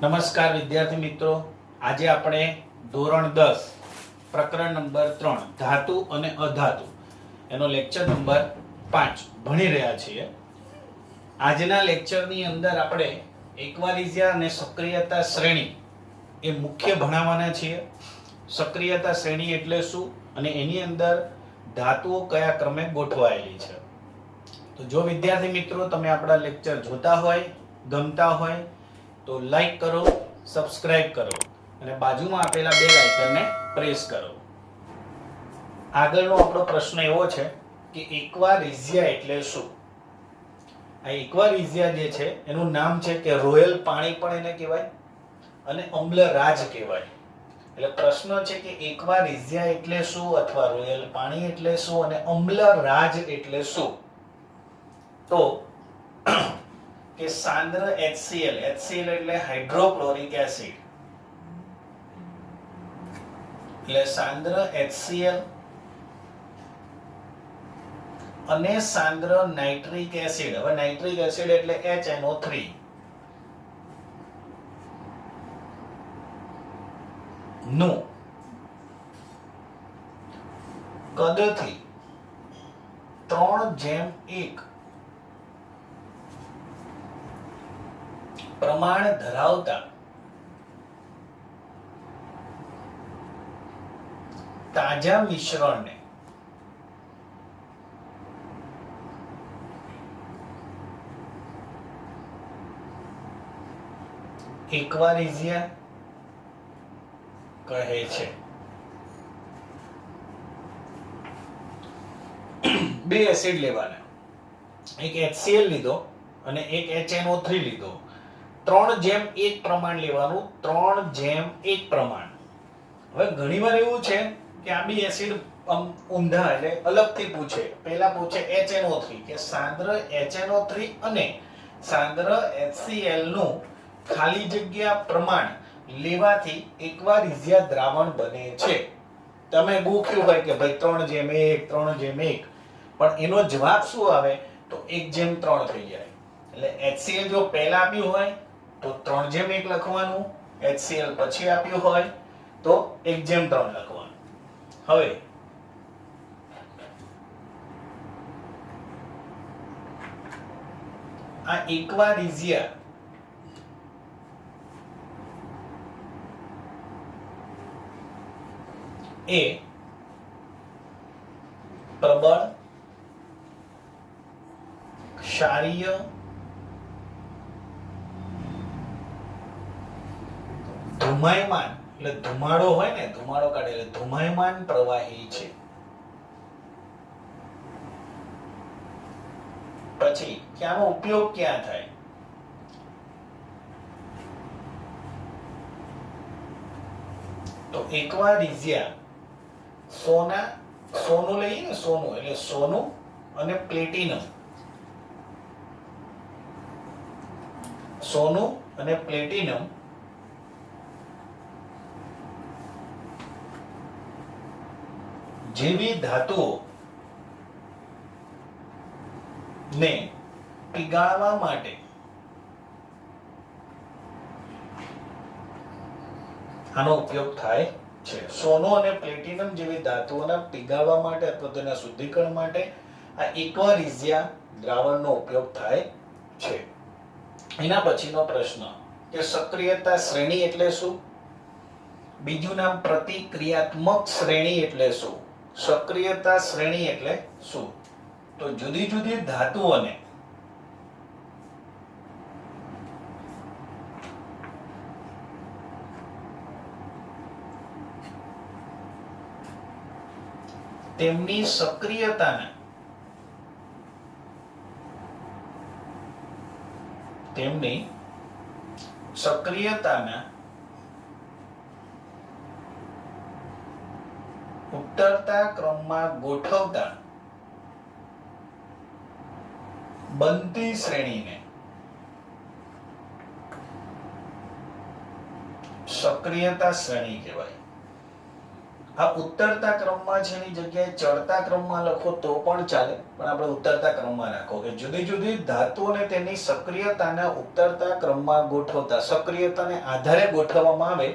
નમસ્કાર વિદ્યાર્થી મિત્રો, આજે આપણે ધોરણ 10 પ્રકરણ નંબર 3 ધાતુ અને અધાતુ એનો લેક્ચર નંબર 5 ભણી રહ્યા છીએ. આજના લેક્ચરની અંદર આપણે એક્વાલિઝિયા અને સક્રિયતા શ્રેણી એ મુખ્ય ભણાવવાના છીએ. સક્રિયતા શ્રેણી એટલે શું અને એની અંદર ધાતુઓ કયા ક્રમે ગોઠવાયેલી છે. તો જો વિદ્યાર્થી મિત્રો તમે આપણા લેક્ચર જોતા હોય, ગમતા હોય તો લાઈક કરો, સબસ્ક્રાઇબ કરો અને બાજુમાં આપેલા બેલ આઇકનને પ્રેસ કરો. આગળનો આપણો પ્રશ્ન એવો છે કે એક્વારિઝિયા એટલે શું? આ એક્વારિઝિયા જે છે એનું નામ છે કે રોયલ પાણી પણ એને કહેવાય અને અમ્લરાજ કહેવાય. એટલે પ્રશ્ન છે કે એક્વારિઝિયા એટલે શું અથવા રોયલ પાણી એટલે શું અને અમ્લરાજ એટલે શું? તો કે સાંદ્ર HCl એટલે હાઇડ્રોક્લોરિક એસિડ, એટલે સાંદ્ર HCl અને સાંદ્ર નાઇટ્રિક એસિડ. હવે નાઇટ્રિક એસિડ એટલે HNO3 નું કદથી 3:1 પ્રમાણ ધરાવતા તાજા મિશ્રણને એક્વારિઝિયા કહે છે. બે એસિડ લેવાના, એક HCl લીધો અને એક HNO3 લીધો. 3:1 પ્રમાણ લેવાનું, 3:1 પ્રમાણ. હવે ઘણીવાર એવું છે કે આ બે એસિડ ઊંધા એટલે અલગથી પૂછે. પહેલા પૂછે HNO3 કે સાંદ્ર HNO3 અને સાંદ્ર HCl નું ખાલી જગ્યા પ્રમાણ લેવાથી એક્વારિઝિયા દ્રાવણ બને છે. તમે ગોખ્યું હોય કે ભાઈ 3:1 3:1, પણ એનો જવાબ શું આવે તો 1:3 થઈ જાય. એટલે HCl જો પહેલા આપ્યું હોય તો 3:1 લખવાનું, HCl પછી આપ્યું હોય તો 1:3 લખવાનું. હવે આ એક્વારિઝિયા એ પ્રબળ, ક્ષારીય, ધુમાયમાન એટલે ધુમાડો હોય ને, ધુમાડો કાઢે એટલે ધુમાયમાન પ્રવાહી છે. પછી ક્યાંનો ઉપયોગ ક્યાં થાય? તો એક્વારિઝિયા સોનું લઈએ ને, સોનું એટલે સોનું અને પ્લેટિનમ, સોનું અને પ્લેટિનમ જેવી ધાતુઓ ને પીગાળવા માટે આનો ઉપયોગ થાય છે. સોનું અને પ્લેટિનમ જેવી ધાતુઓના પીગાળવા માટે અથવા તેના શુદ્ધિકરણ માટે આ એક્વારિઝિયા દ્રાવણનો ઉપયોગ થાય છે. એના પછીનો પ્રશ્ન કે સક્રિયતા શ્રેણી એટલે શું? બીજું નામ પ્રતિક્રિયાત્મક શ્રેણી એટલે શું? સક્રિયતા શ્રેણી એટલે શું? તો જુદી જુદી ધાતુઓને તેમની સક્રિયતાના ઉતરતા ક્રમમાં ગોઠવતા બનતી શ્રેણીને સક્રિયતા શ્રેણી કહેવાય. આ ઉત્તરતા ક્રમમાં છે એની જગ્યાએ ચડતા ક્રમમાં લખો તો પણ ચાલે, પણ આપણે ઉત્તરતા ક્રમમાં રાખો કે જુદી જુદી ધાતુઓને તેની સક્રિયતાના ઉત્તરતા ક્રમમાં ગોઠવતા, સક્રિયતાને આધારે ગોઠવવામાં આવે.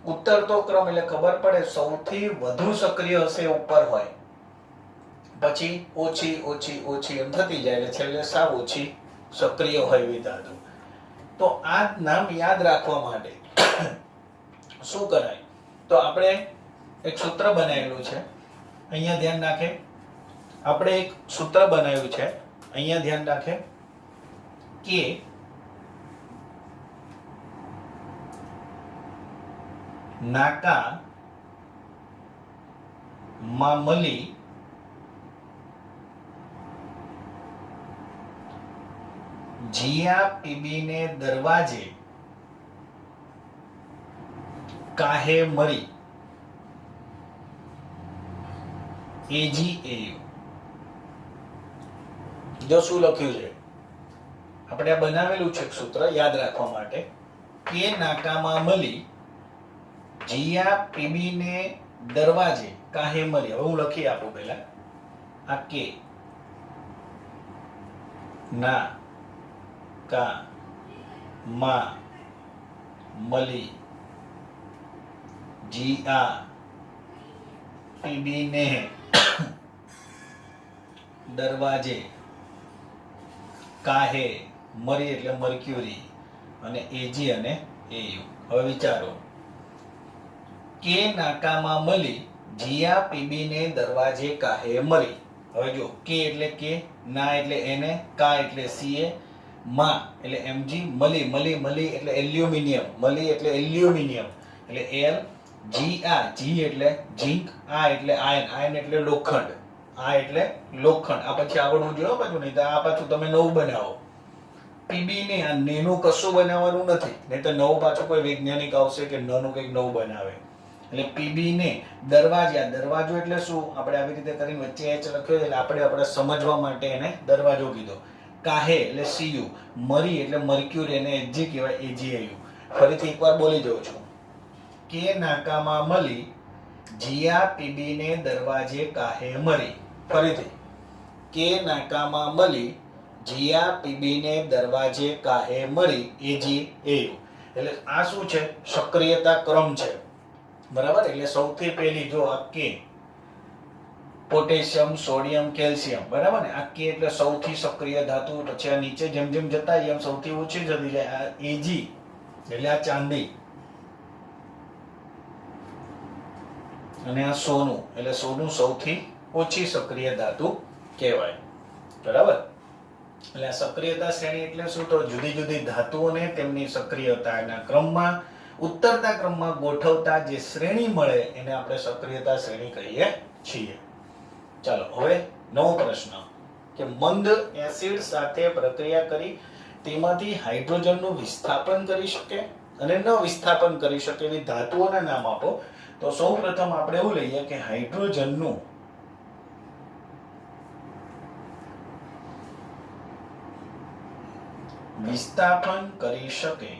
ઉત્તરતો ક્રમ એટલે ખબર પડે સૌથી વધુ સક્રિય હશે ઉપર હોય, પછી ઓછી ઓછી ઓછી એમ થતી જાય એટલે છેલ્લે સાવ ઓછી સક્રિય હોય એવી ધાતુ. તો આ નામ યાદ રાખવા માટે શું કરાય, તો આપણે એક સૂત્ર બનાવેલું છે, અહીંયા ધ્યાન રાખે. આપણે એક સૂત્ર બનાવ્યું છે, અહીંયા ધ્યાન રાખે કે નાકા માં મળી જીયા પીબી ને દરવાજે કાહે મરી AgAU. જો શું લખ્યું છે, આપણે આ બનાવેલું છે સૂત્ર યાદ રાખવા માટે કે નાકામાં મળી જીયા પીબી ને દરવાજે કાહે મરી. હવે હું લખી આપું પહેલા. આ કે ના કા માં મળી જીયા પીબી ને દરવાજે કાહે મરી એટલે મર્ક્યુરી અને એજી અને એયુ. હવે વિચારો કે નાકામાં મળી જીયા પીબી ને દરવાજે કાહે મરી. હવે જો કે એટલે કે, ના એટલે એને, કા એટલે સીએ, માં એટલે એમજી, મળી મળી મળી એટલે એલ્યુમિનિયમ, મળી એટલે એલ્યુમિનિયમ એટલે એલ, જી આ જી એટલે ઝીંક, આ એટલે આયન, આયન એટલે લોખંડ, આ એટલે લોખંડ. આ પછી આવડવું જોઈએ પાછું, નહીં તો આ પાછું તમે નવું બનાવો. પીબી ને આ નેનું કશું બનાવવાનું નથી, નહીં તો નવું પાછું કોઈ વૈજ્ઞાનિક આવશે કે નનું કંઈક નવું બનાવે. એટલે પીબી ને દરવાજા, દરવાજો એટલે શું, આપણે આવી રીતે કરીને વચ્ચે એચ લખ્યો એટલે આપણે સમજવા માટે એને દરવાજો કીધો. કાહે એટલે સીયુ, મરી એટલે મર્ક્યુરી એને એજી કહેવાય, એજીએયુ. ફરીથી એકવાર બોલી દઉં છું કે નાકામાં મળી જીયા પીબી ને દરવાજે કાહે મરી. ફરીથી કે નાકામાં મળી જીયા પીબી ને દરવાજે કાહે મરી, AgAU. એટલે આ શું છે, સક્રિયતા ક્રમ છે, બરાબર. એટલે સૌથી પહેલી જો આ કે પોટેશિયમ, સોડિયમ, કેલ્શિયમ, બરાબર ને. આ કે એટલે સૌથી સક્રિય ધાતુ, પછી આ નીચે જેમ જેમ જતા જાય એમ સૌથી ઓછી જતી જાય. આ Ag એટલે આ ચાંદી, અને આ સોનું એટલે સોનું સૌથી ઓછી સક્રિય ધાતુ કહેવાય, બરાબર. એટલે આ સક્રિયતા શ્રેણી એટલે શું, તો જુદી જુદી ધાતુઓને તેમની સક્રિયતાના ક્રમમાં ઉત્તરતા ક્રમમાં ગોઠવતા જે શ્રેણી મળે એને આપણે સક્રિયતા શ્રેણી કહીએ છીએ. ચાલો હવે નવો પ્રશ્ન કે મંદ એસિડ સાથે પ્રક્રિયા કરી તેમાંથી હાઇડ્રોજનનું વિસ્થાપન કરી શકે અને ન વિસ્થાપન કરી શકે એવી ધાતુઓના નામ આપો. તો સૌપ્રથમ આપણે એવું લઈએ કે હાઇડ્રોજનનું વિસ્થાપન કરી શકે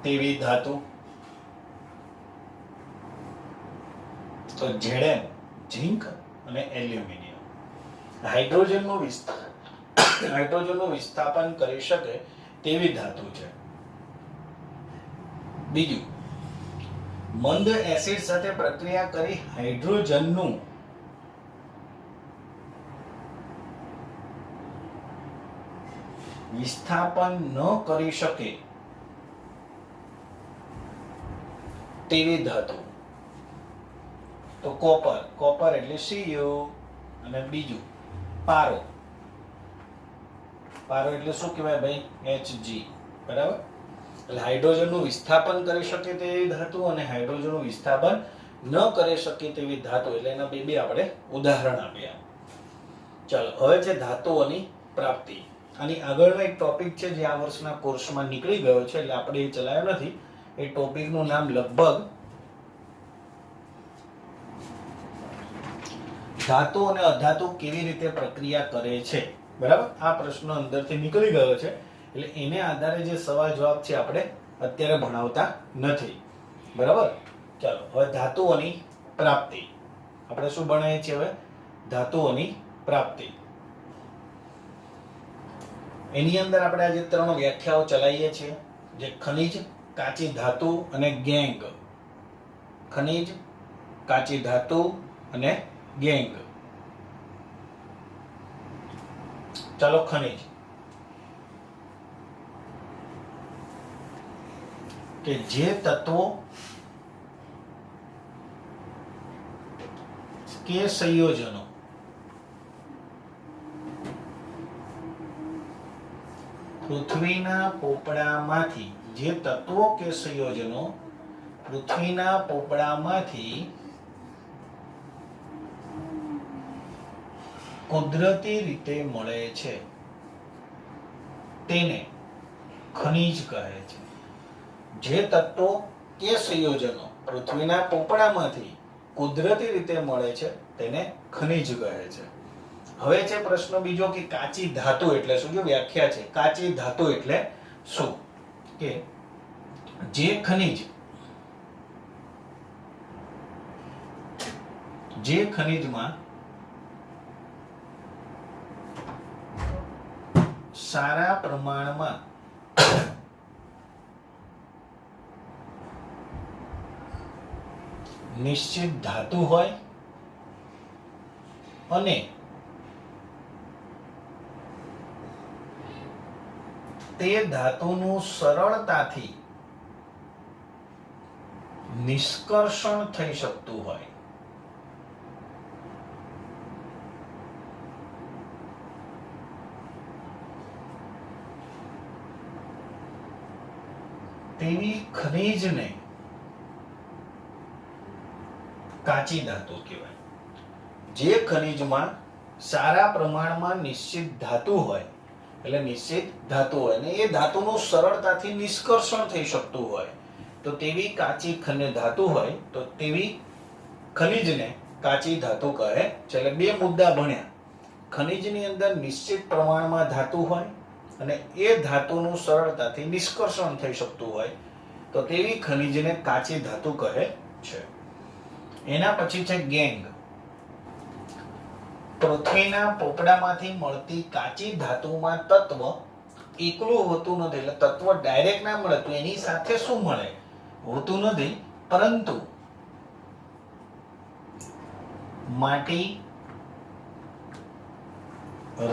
તેવી ધાતુ. તો ઝેડેન, ઝીંક અને એલ્યુમિનિયમ. હાઇડ્રોજનનું વિસ્થાપન કરી શકે તેવી ધાતુ છે. બીજું, મંદ એસિડ સાથે પ્રક્રિયા કરી હાઇડ્રોજનનું વિસ્થાપન ન કરી શકે તેવી ધાતુ. તો કોપર, કોપર એટલે Cu, અને બીજું પારો, પારો એટલે શું કહેવાય ભાઈ, Hg, બરાબર. એટલે હાઇડ્રોજનનું વિસ્થાપન કરી શકે તેવી ધાતુ અને હાઇડ્રોજનનું વિસ્થાપન ન કરી શકે તેવી ધાતુ, એટલે એના બે આપણે ઉદાહરણ આપ્યા. ચાલો હવે છે ધાતુઓની પ્રાપ્તિ. આની આગળનો એક ટોપિક છે જે આ વર્ષના કોર્સમાં નીકળી ગયો છે, એટલે આપણે એ ચલાવ્યો નથી. એ ટોપિકનું નામ લગભગ ધાતુ અને અધાતુ કેવી રીતે પ્રક્રિયા કરે છે, બરાબર. આ પ્રશ્ન અંદરથી નીકળી ગયો છે, એટલે એને આધારે જે સવાલ જવાબ છે આપણે અત્યારે ભણાવતા નથી. બરાબર. ચાલો હવે ધાતુઓની પ્રાપ્તિ આપણે શું ભણીએ છીએ? હવે ધાતુઓની પ્રાપ્તિ. એની અંદર આપણે આજે 3 વ્યાખ્યાઓ ચલાવીએ છીએ, જે ખનિજ, કાચી ધાતુ અને ગેંગ. ખનિજ, કાચી ધાતુ અને ગેંગ. ચાલો ખનિજ. કે જે તત્વો કે સંયોજનો પૃથ્વીના પોપડામાંથી, જે તત્વો કે સંયોજનો પૃથ્વીના પોપડામાંથી કુદરતી રીતે મળે છે તેને ખનિજ કહે છે. જે તત્વો કે સંયોજનો પૃથ્વીના પોપડામાંથી કુદરતી રીતે મળે છે તેને ખનિજ કહે છે. હવે છે પ્રશ્ન બીજો કે કાચી ધાતુ એટલે શું? જો વ્યાખ્યા છે, કાચી ધાતુ એટલે શું? કે જે ખનિજ, જે ખનિજમાં સારા પ્રમાણમાં નિશ્ચિત ધાતુ હોય અને તે ધાતુનું સરળતાથી નિષ્કર્ષણ થઈ શકતું હોય, તેવી ખનિજને કાચી ધાતુ કહેવાય. જે ખનિજમાં સારા પ્રમાણમાં નિશ્ચિત ધાતુ હોય, એટલે નિશ્ચિત ધાતુ હોય ને એ ધાતુનું સરળતાથી નિષ્કર્ષણ થઈ શકતું હોય, તો તેવી કાચી ધાતુ હોય તો તેવી ખનિજને કાચી ધાતુ કહે છે. એટલે 2 મુદ્દા ભણ્યા. ખનિજની અંદર નિશ્ચિત પ્રમાણમાં ધાતુ હોય અને એ ધાતુનું સરળતાથી નિષ્કર્ષણ થઈ શકતું હોય તો તેવી ખનિજને કાચી ધાતુ કહે છે. એના પછી છે ગેંગ. પૃથ્વીના પોપડામાંથી મળતી કાચી ધાતુમાં તત્વ એકલું હોતું નથી, એટલે તત્વ ડાયરેક્ટ ના મળે તો એની સાથે શું મળે? હોતું નથી, પરંતુ માટી,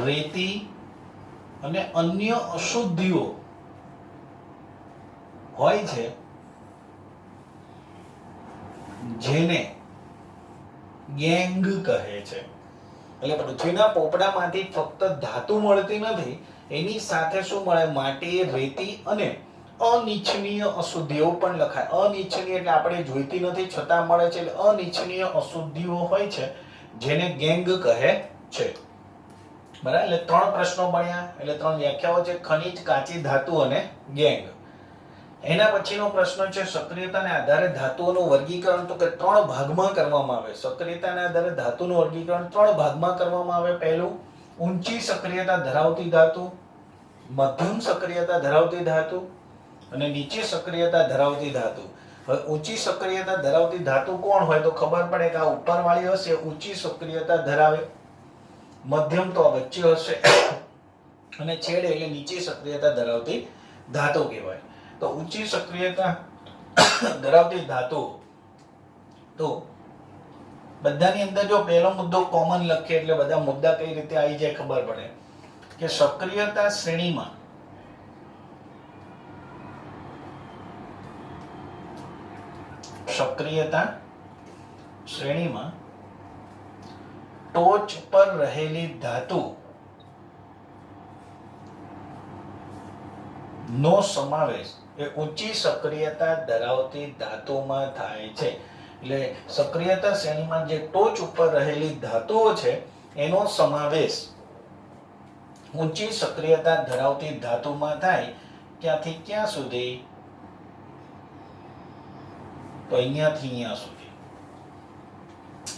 રેતી અને અન્ય અશુદ્ધિઓ હોય છે, જેને ગેંગ કહે છે. એટલે પૃથ્વીના પોપડામાંથી ફક્ત ધાતુ મળતી નથી, એની સાથે શું મળે? માટી, રેતી અને અનિચ્છનીય અશુદ્ધિઓ પણ લખાય. અનિચ્છનીય એટલે આપણે જોઈતી નથી છતાં મળે છે, એટલે અનિચ્છનીય અશુદ્ધિઓ હોય છે જેને ગેંગ કહે છે. બરાબર. એટલે 3 પ્રશ્નો ભણ્યા, એટલે 3 વ્યાખ્યાઓ છે: ખનિજ, કાચી ધાતુ અને ગેંગ. એના પછીનો પ્રશ્ન છે સક્રિયતાના આધારે ધાતુઓનું વર્ગીકરણ. તો કે 3 ભાગમાં કરવામાં આવે. સક્રિયતાના આધારે ધાતુનું વર્ગીકરણ 3 ભાગમાં કરવામાં આવે. પહેલું, ઊંચી સક્રિયતા ધરાવતી ધાતુ, મધ્યમ સક્રિયતા ધરાવતી ધાતુ અને નીચી સક્રિયતા ધરાવતી ધાતુ. હવે ઊંચી સક્રિયતા ધરાવતી ધાતુ કોણ હોય? તો ખબર પડે કે આ ઉપરવાળી હશે ઊંચી સક્રિયતા ધરાવે, મધ્યમ તો વચ્ચે હશે અને છેડે એટલે નીચી સક્રિયતા ધરાવતી ધાતુ કહેવાય. તો ઊંચી સક્રિયતા ધરાવતી ધાતુ, તો બધાની અંદર જો પહેલો મુદ્દો કોમન લખીએ એટલે બધા મુદ્દા કઈ રીતે આવી જાય ખબર પડે. કે સક્રિયતા શ્રેણીમાં ટોચ પર રહેલી ધાતુ નો સમાવેશ એ ઊંચી સક્રિયતા ધરાવતી ધાતુમાં થાય છે. એટલે સક્રિયતા શ્રેણીમાં જે ટોચ ઉપર રહેલી ધાતુઓ છે એનો સમાવેશ ઊંચી સક્રિયતા ધરાવતી ધાતુમાં થાય. ક્યાંથી ક્યાં સુધી? તો અહીંયાથી અહીંયા સુધી.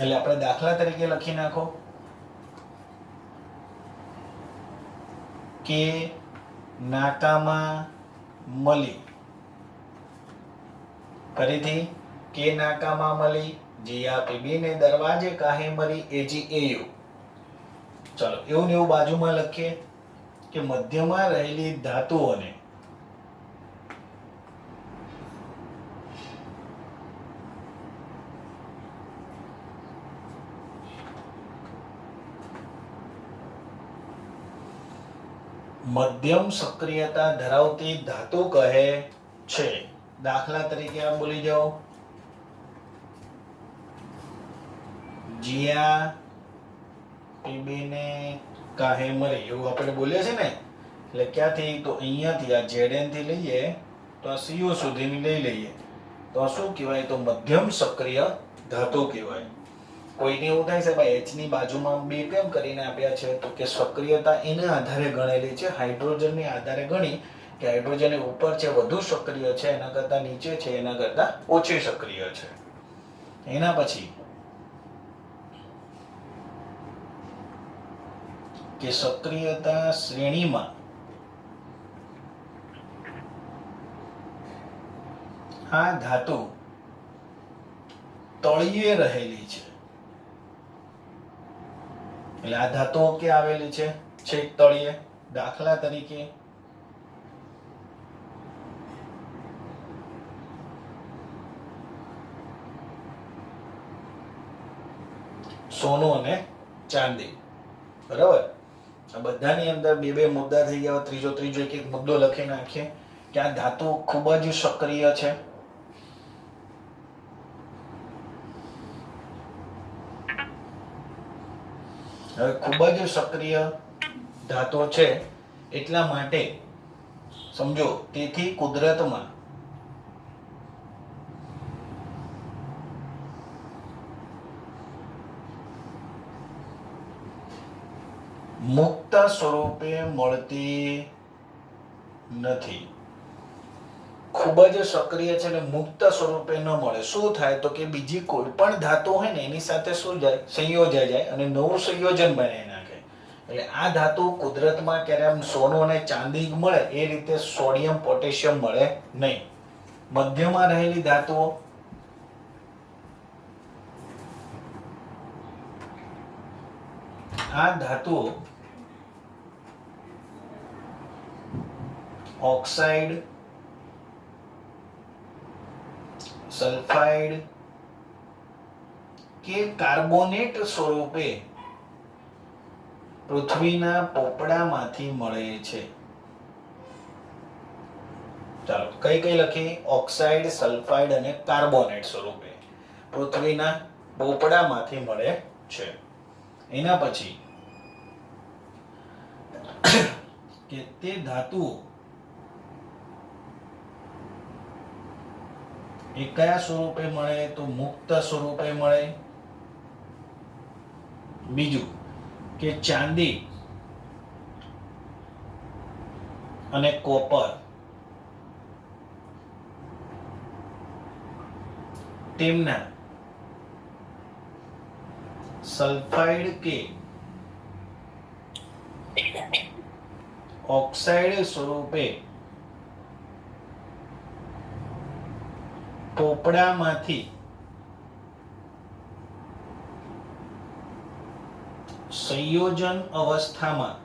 એટલે આપણે દાખલા તરીકે લખી નાખો કે નાકામાં મલી ફરીથી કે નાકામાં મળી, જીયા પીબી ને દરવાજે કાહે મળી, એજી એયુ. ચલો એવું ને એવું બાજુમાં લખીએ કે મધ્યમાં રહેલી ધાતુઓને મધ્યમ સક્રિયતા ધરાવતી ધાતુ કહે છે. દાખલા તરીકે આપ બોલી જાઓ, જીયા પીબી ને કાહે મળી, એવું આપણે બોલીએ છે ને. એટલે ક્યાંથી? તો અહીંયાથી આ ZN થી લઈએ તો આ CO સુધીની લઈ લઈએ તો આ શું કહેવાય? તો મધ્યમ સક્રિય ધાતુ કહેવાય. કોઈને એવું થાય છે ભાઈ H ની બાજુમાં બે કેમ કરીને આપ્યા છે? તો કે સક્રિયતા એના આધારે ગણેલી છે, હાઇડ્રોજનની આધારે ગણી કે હાઇડ્રોજન ઉપર છે વધુ સક્રિય છે, એના કરતા નીચે છે એના કરતા ઓછી સક્રિય છે. એના પછી કે સક્રિયતા શ્રેણીમાં આ ધાતુ તળિયે રહેલી છે. એટલે આ ધાતુઓ ક્યાં આવેલી છે? છેક તળિયે. દાખલા તરીકે સોનું અને ચાંદી. બરાબર. આ બધાની અંદર બે બે મુદ્દા થઈ ગયા. ત્રીજો એક એક મુદ્દો લખી નાખીએ કે આ ધાતુ ખૂબ જ સક્રિય છે. હવે ખૂબ જ સક્રિય ધાતુ છે એટલા માટે સમજો, તેથી કુદરતમાં મુક્ત સ્વરૂપે મળતી નથી. ખૂબ જ સક્રિય છે ને મુક્ત સ્વરૂપે ન મળે. શું થાય? તો કે બીજી કોઈ પણ ધાતુ હોય ને એની સાથે શું જાય? સંયોજાઈ જાય અને નવું સંયોજન બનાવી નાખે. એટલે આ ધાતુ કુદરતમાં ક્યારે આમ સોનું અને ચાંદી મળે એ રીતે સોડિયમ પોટેશિયમ મળે નહીં. મધ્યમાં રહેલી ધાતુઓ આ ધાતુઓ ઓક્સાઇડ, સલ્ફાઇડ કે કાર્બોનેટ સ્વરૂપે પૃથ્વીના પોપડામાંથી મળે છે. ચાલો કઈ કઈ લખી? ઓક્સાઇડ, સલ્ફાઇડ અને કાર્બોનેટ સ્વરૂપે પૃથ્વીના પોપડામાંથી મળે છે. એના પછી કે તે ધાતુઓ એ કયા સ્વરૂપે મળે? તો મુક્ત સ્વરૂપે મળે. બીજું કે ચાંદી અને કોપર તેમના સલ્ફાઇડ કે ઓક્સાઇડ સ્વરૂપે પોપડામાંથી સંયોજન અવસ્થામાં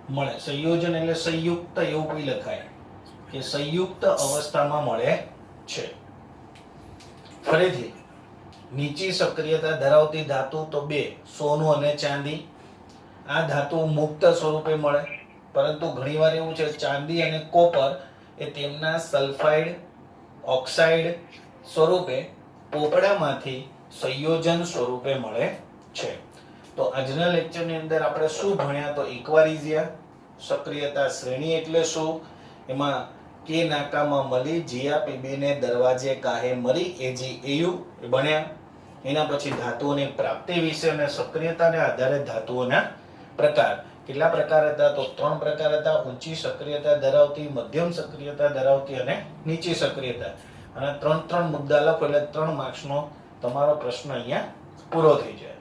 મળે. સંયોજન એટલે સંયુક્ત એવું કોઈ લખાય કે સંયુક્ત અવસ્થામાં મળે છે. ફરીથી નીચી સક્રિયતા ધરાવતી ધાતુ તો બે, સોનું અને ચાંદી. આ ધાતુ મુક્ત સ્વરૂપે મળે, પરંતુ ઘણીવાર એવું છે ચાંદી અને કોપર એ તેમના સલ્ફાઇડ, ઓક્સાઇડ સ્વરૂપે પોપડામાંથી સંયોજન સ્વરૂપે મળે છે. તો આજના લેક્ચરની અંદર આપણે શું ભણ્યા? તો ઇક્વારિઝિયા, સક્રિયતા શ્રેણી એટલે શું, એમાં કે નાકામાં મળી, જીયા પીબી ને દરવાજે કાહે મળી, એજી એયુ ભણ્યા. એના પછી ધાતુઓની પ્રાપ્તિ વિશે અને સક્રિયતાને આધારે ધાતુઓના પ્રકાર. કેટલા પ્રકાર હતા? તો 3 પ્રકાર હતા. ઊંચી સક્રિયતા ધરાવતી, મધ્યમ સક્રિયતા ધરાવતી અને નીચી સક્રિયતા. અને 3 મુદ્દા લખો એટલે 3 માર્ક્સનો તમારો પ્રશ્ન અહીંયા પૂરો થઈ જાય.